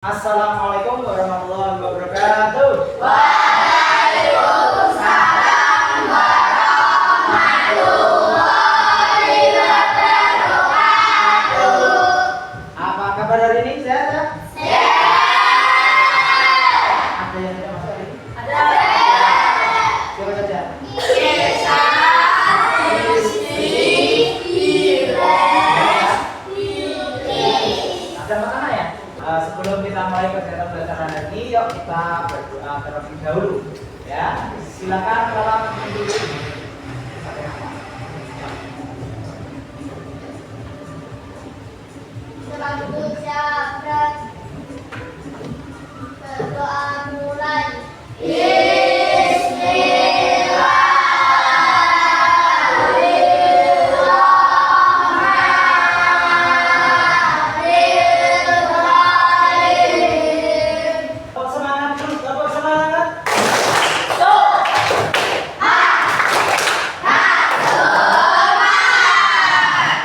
Assalamualaikum warahmatullahi wabarakatuh. Waalaikumsalam warahmatullahi wabarakatuh. Apa kabar hari ini? Sehat? Sehat. Ada yang tidak masuk hari ini? Ada. Siapa saja? Isa, Isti, Ada makanan ya? Sebelum kita mulai kegiatan belajar hari ini, yuk kita berdoa terlebih dahulu. Ya, silakan kalau selanjutnya berdoa mulai. tepuk semangat terus, tepuk semangat.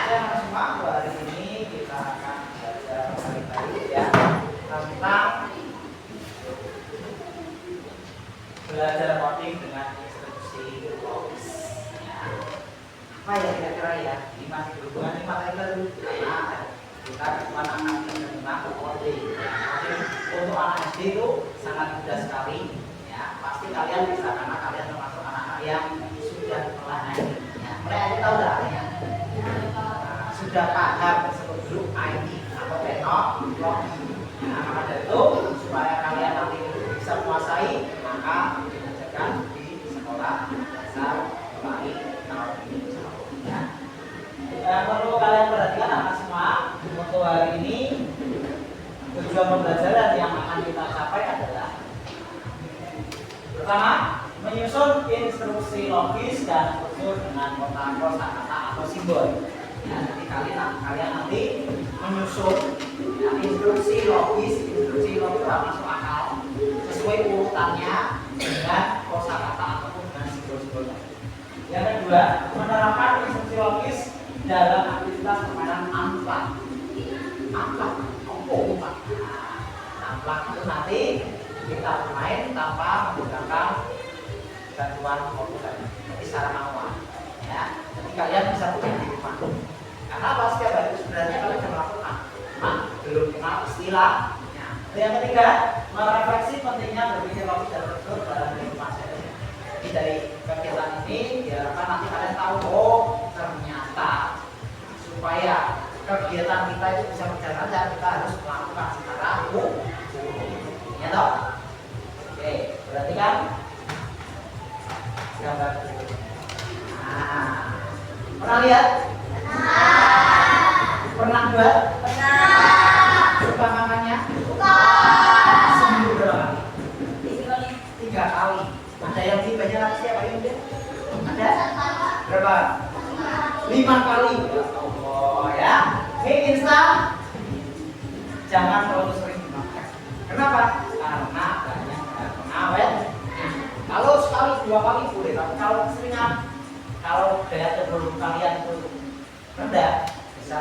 Ya, semua hari ini kita akan belajar baru ya tentang belajar coding dengan instruksi logis. Ya. Apa ya kira-kira ya? Ini masih berhubungan ini materi baru. Nah, kita cuma akan menerima coding. Coding untuk anak SD itu sangat mudah sekali. Ya, pasti kalian bisa karena kalian termasuk anak-anak yang sudah melayani. Ya, melayani tahu nggak artinya? Nah, sudah paham sebut dulu IT atau teknologi. Nah, maka dari itu supaya kalian nanti bisa menguasai, maka diajarkan di sekolah dasar mulai tahun ini. Ya. Yang perlu kalian perhatikan anak semua untuk hari ini tujuan pembelajaran yang akan kita capai adalah pertama menyusun instruksi logis dan struktur dengan kosakata atau simbol. Ya, jadi kalian nanti menyusun ya, instruksi logis itu masuk akal sesuai urutannya dengan kosakata ataupun dengan simbol-simbolnya. Yang kedua, menerapkan instruksi logis dalam aktivitas permainan amplak. Amplak, amplak itu nanti kita bermain tanpa menggunakan bantuan komputer, jadi secara manual. Ya, jadi kalian bisa punya di rumah. Karena apa setiap hari itu sebenarnya kalian sudah melakukan, belum kenal istilahnya. Yang ketiga, merefleksi pentingnya berpikir logis dan struktur dalam kehidupan sehari-hari. Jadi dari kegiatan ini diharapkan nanti kalian tahu, oh ternyata supaya kegiatan kita itu bisa berjalan lancar kita harus melakukan secara utuh. Ya toh? Oke, berarti kan gambar berikut. Nah, pernah lihat? Pernah buat? Suka makannya? Seminggu berapa kali? 3 kali. Ada yang lebih banyak lagi siapa yang dia? Ada? Berapa? 5 kali. Oh ya. Mie instan jangan terlalu sering dimakan. Kenapa? Karena banyak pengawet. Kalau sekali 2 kali boleh, tapi kalau keseringan, kalau daya tahan kalian itu rendah, bisa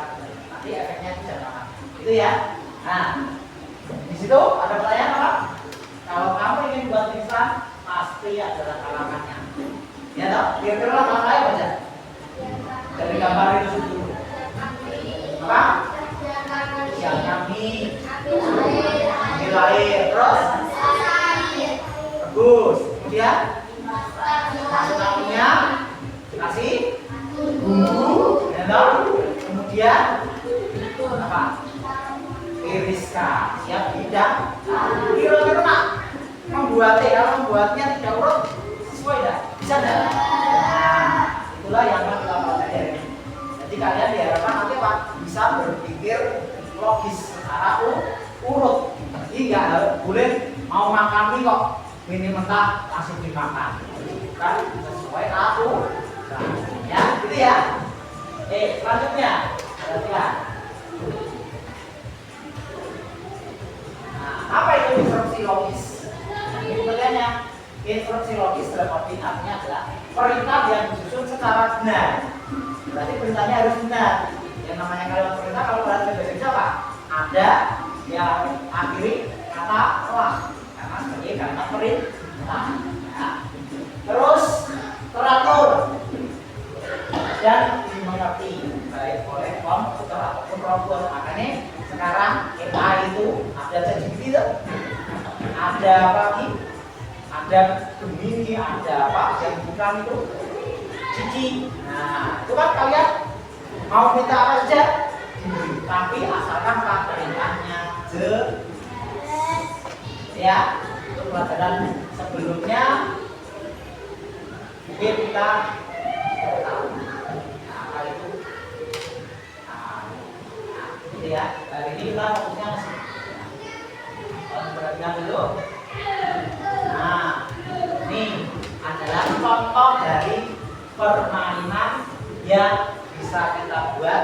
nanti efeknya itu jangan makan. Itu ya. Nah, di situ ada pertanyaan apa? Kalau kamu ingin buat instan, pasti ada kalangannya. Ya toh? Kira-kira langkah apa aja? Dari gambar itu dulu. Apa? Siapkan mie, air, terus bagus. Kemudian masukkan minyak, kasih bumbu, kemudian apa? Iriskan. Siap tidak? Kira-kira membuatnya tidak urut sesuai tidak? Bisa tidak? Nah, itulah yang akan kita pelajari. Jadi kalian diharapkan nanti bisa berpikir logis secara urut. Jadi nggak boleh mau makan mie kok mie mentah langsung dimakan. Bukan sesuai aturan. Ya, gitu ya. Selanjutnya perhatikan. Nah, apa itu instruksi logis? Ini pertanyaannya. Instruksi logis dalam arti artinya adalah perintah yang disusun secara benar. Berarti perintahnya harus benar. Yang namanya kalimat perintah kalau bahasa Indonesia apa? Ada yang akhiri ada apa lagi? Ada Gemini, ada apa? Yang bukan itu Cici. Nah, itu kan kalian mau minta apa saja? Tapi asalkan perintahnya jelas. Ya, untuk pelajaran sebelumnya mungkin kita tahu. Nah, apa itu? Gitu ya. Hari ini kita fokusnya ke sini. Perhatikan dulu. Nah, ini adalah contoh dari permainan yang bisa kita buat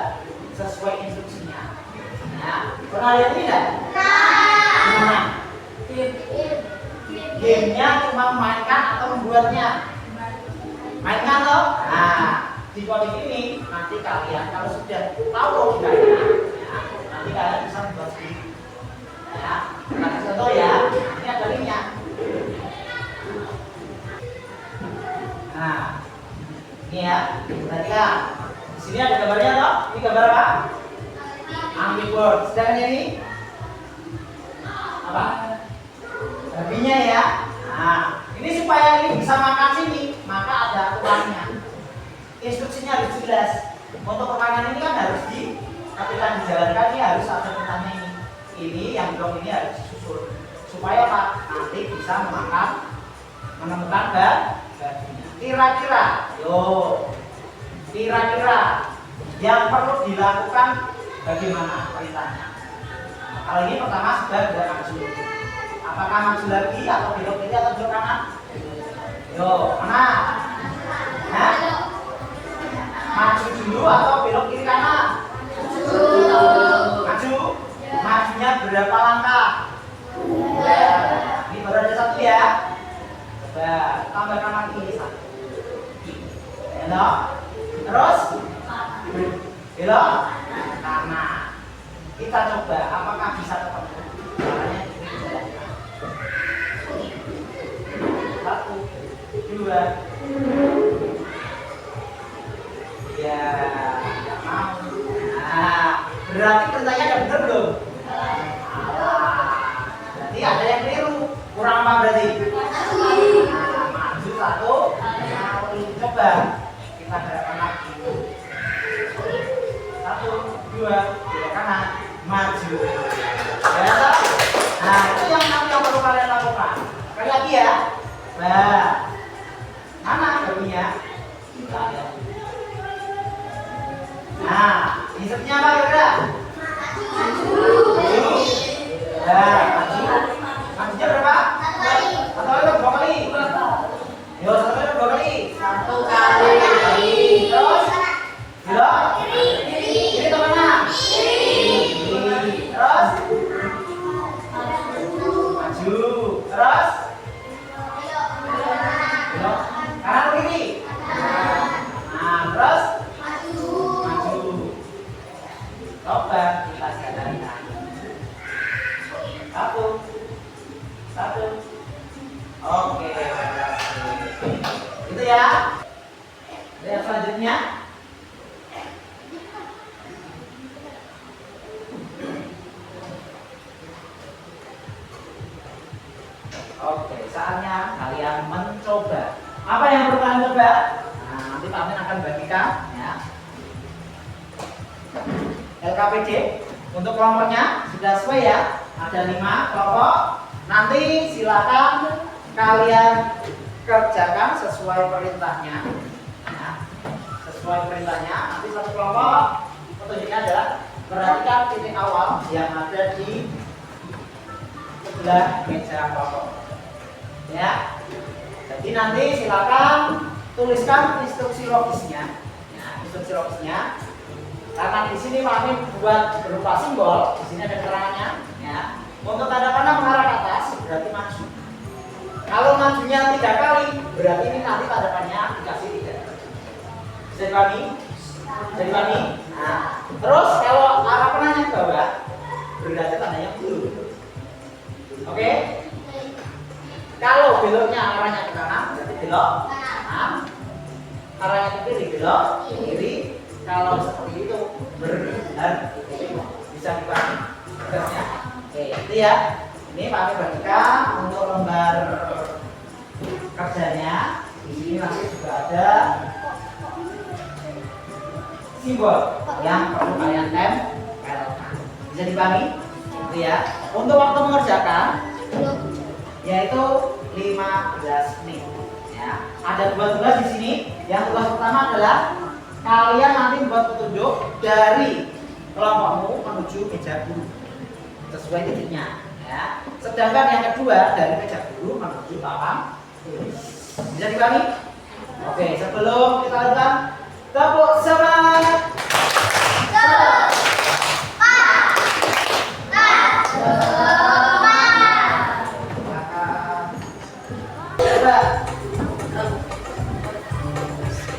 sesuai instruksinya. Nah, pernah lihat ini enggak? Nah, gamenya cuma mainkan atau membuatnya? Mainkan loh. Nah, di kode ini nanti kalian kalau sudah tahu logikanya, ya, nanti kalian bisa membuat sendiri. Ya, kasih contoh ya. Ini ada linknya. Nah, ini ya. Perhatikan. Di sini ada gambarnya toh. Ini gambar apa? Angry Bird. Sedangkan ini apa? Babinya ya. Nah, ini supaya ini bisa makan sini, maka ada aturannya. Instruksinya harus jelas. Untuk permainan ini kan harus ketika dijalankan ini harus ada pertanyaan ini. Ini yang blok ini harus disusun supaya Pak nanti bisa menemukan babinya. Kira-kira yang perlu dilakukan bagaimana perintahnya? Kali ini pertama sudah maju. Apakah maju lagi atau belok kiri atau belok kanan? Yo, mana? Hah? Maju dulu atau belok kiri kanan? Maju. Majunya berapa langkah? Ini baru ada satu ya. Coba tambahkan lagi satu. Belok. Terus belok kanan. Kita coba apakah bisa ketemu. Caranya satu, dua. Ya, tidak mau. Nah, berarti perintahnya ada benar belum? Berarti ada yang keliru. Kurang apa berarti? Nah, maju satu. Coba kita gerakan lagi. Satu, dua, belok kanan, maju. Ya, nah itu yang perlu kalian lakukan. Sekali lagi ya. Nah, mana babinya? Kita lihat. Nah, instruknya apa kira-kira? Nah, maju. Majunya berapa? Satu kali, dua kali. Yo, satu kali, dua kali. Satu kali. Terus, belok. Kiri atau kanan? Terus, maju. Terus, belok. Kanan atau kiri? Nah, terus, maju. Coba kita jalankan. Satu. Oke, itu ya. Lihat selanjutnya. Oke, saatnya kalian mencoba. Apa yang perlu kalian coba? Nah, nanti Pak Amin akan bagikan ya. LKPD untuk kelompoknya sudah sesuai ya. Ada 5 kelompok. Nanti silakan kalian kerjakan sesuai perintahnya. Ya. Sesuai perintahnya. Nanti satu kelompok petunjuknya adalah perhatikan titik awal yang ada di sebelah meja kelompok. Ya. Jadi nanti silakan tuliskan instruksi logisnya. Ya, instruksi logisnya. Karena di sini Pak Amin buat berupa simbol, di sini ada keterangannya. Ya. Untuk tanda panah mengarah ke atas berarti maju. Kalau majunya 3 kali, berarti ini nanti tanda panahnya dikasih 3. Bisa dipahami? Nah, terus kalau arah panahnya ke bawah, berarti tandanya belum. Oke? Kalau beloknya arahnya ke kanan, berarti belok kanan. Arahnya ke kiri, belok kiri. Kalau seperti itu benar bisa dipahami. Oke, itu ya. Ini Pak Amir bagikan untuk lembar kerjanya. Di sini nanti juga ada simbol yang perlu kalian tempelkan. Bisa dipahami? Gitu ya. Untuk waktu mengerjakan yaitu 15 menit. Ya. Ada dua tugas di sini. Yang tugas pertama adalah kalian nanti membuat petunjuk dari kelompokmu menuju meja guru sesuai titiknya. Ya. Sedangkan yang kedua dari meja guru menuju papan tulis. Bisa dipahami? Oke, sebelum kita lakukan, tepuk semangat.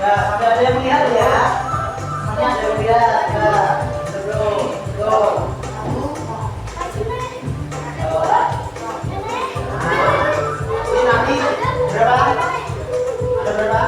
Nah, sampai ada yang melihat ya. Sampai ada yang melihat. Nah, sebelum, tuh. Ini nanti berapa? Ada berapa?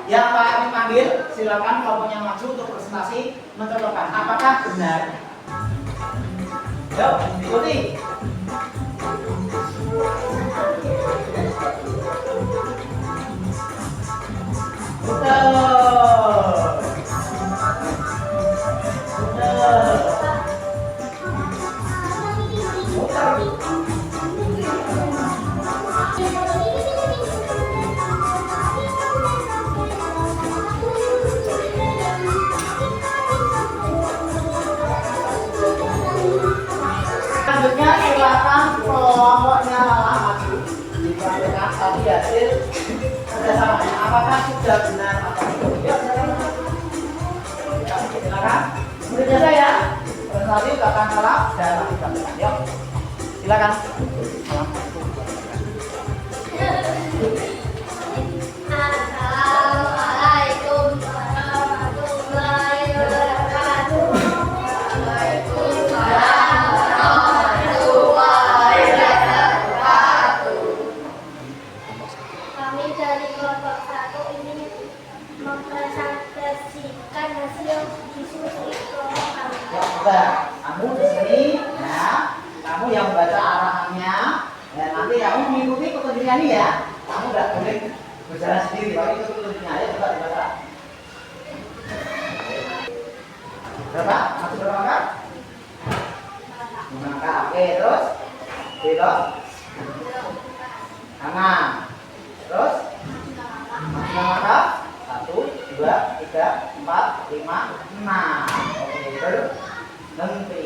Yang Pak Amin panggil, silakan kelompok yang maju untuk presentasi mencontohkan apakah benar. Yuk, ikuti. Selanjutnya silakan kelompoknya maju diperhatikan tadi hasil kerjasamanya apakah sudah benar atau tidak. Silakan muridnya saya presentasi belakang salam dan nanti belakang. Yuk silakan. Assalamualaikum warahmatullahi wabarakatuh. Kami dari kelompok 1 ingin mempresentasikan hasil diskusi kelompok kami. Kamu di sini, ya. Kamu yang baca arahannya, dan nanti kamu mengikuti petunjuknya nih ya. Kamu nggak boleh berjalan sendiri, tapi itu petunjuknya aja coba dibaca. Berapa? Masih berapa angka? 5 angka. Oke, terus belok kanan. Terus masih 5 angka. 1, 2, 3, 4, 5, 6. Oke, terus nanti.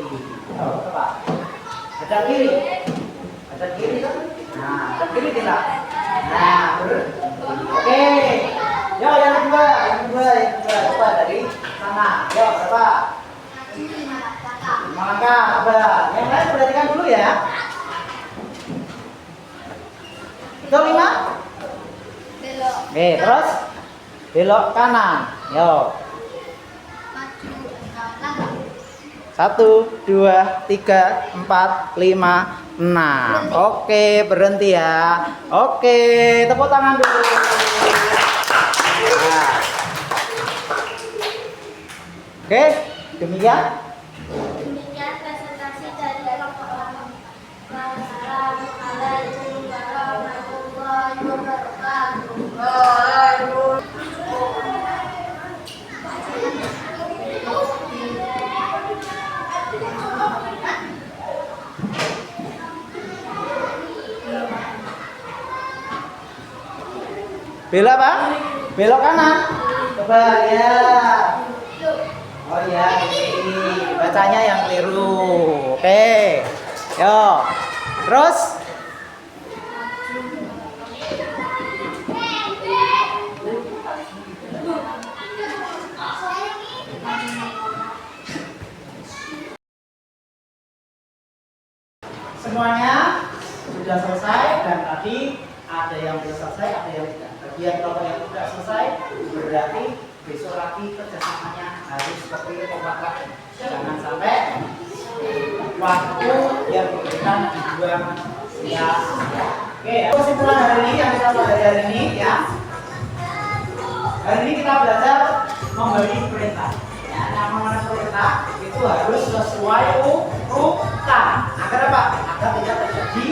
Oh, coba. Ada kiri. Ada kiri kan? Nah, ada kiri tidak? Nah, terus. Oke. Yo, yang kedua. Coba dari sana. Yo, berapa? 5 angka. Yang lain perhatikan dulu ya. Itu 5? Belok. Oke, terus belok kanan. Yo. 1, 2, 3, 4, 5, 6. Oke, berhenti ya. Oke, tepuk tangan dulu. Nah. Oke, demikian. Demikian presentasi dari kelompok kami. Wassalamualaikum warahmatullahi wabarakatuh. Belok apa? Belok kanan. Coba ya. Oh ya, ini bacanya yang keliru. Oke. Yo. Terus semuanya sudah selesai dan tadi ada yang sudah selesai, ada yang tidak. Bagian kelompok yang tidak selesai berarti besok lagi kerjasamanya harus seperti kompak lagi. Jangan sampai waktu yang diberikan dibuang sia-sia. Oke, kesimpulan hari ini yang kita pelajari hari ini ya. Hari ini kita belajar membagi perintah. Ya, nama perintah itu harus sesuai urutan. Agar apa? Agar tidak terjadi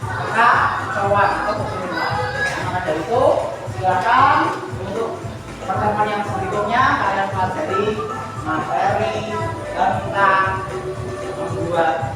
kekacauan atau kesulitan. Maka dari itu silakan untuk pertemuan yang berikutnya kalian pelajari materi tentang membuat